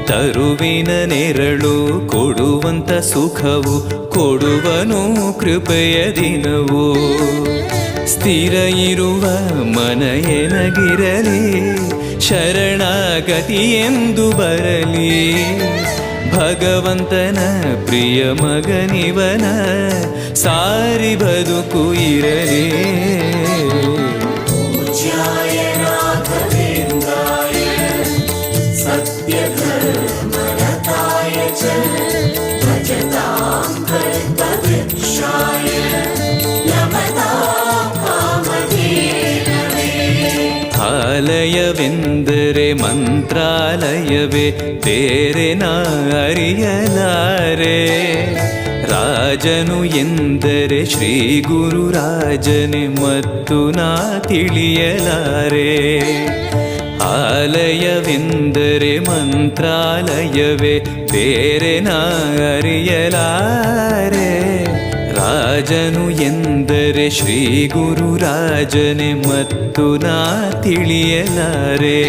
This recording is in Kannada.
ತರುವಿನ ನೆರಳು ಕೊಡುವಂತ ಸುಖವು ಕೊಡುವನು ಕೃಪೆಯ ದಿನವು. ಸ್ಥಿರ ಇರುವ ಮನ ಎನಗಿರಲಿ, ಶರಣಾಗತಿ ಎಂದು ಬರಲಿ. ಭಗವಂತನ ಪ್ರಿಯ ಮಗನಿವನ, ಸಾರಿ ಬದುಕು ಇರಲಿ. ಆಲಯವೆಂದರೆ ಮಂತ್ರಾಲಯವೇ, ಬೇರೆ ನಾ ಅರಿಯಲಾರೆ. ರಾಜನು ಎಂದರೆ ಶ್ರೀ ಗುರು ರಾಜನೇ, ಮತ್ತು ನಾ ತಿಳಿಯಲಾರೆ. ಆಲಯವೆಂದರೆ ಮಂತ್ರಾಲಯವೇ, ಬೇರೆ ನಾ ಅರಿಯಲಾರೆ. ರಾಜನು ಎಂದರೆ ಶ್ರೀ ಗುರು ರಾಜನೇ, ಮತ್ತು ನಾ ತಿಳಿಯಲಾರೆ.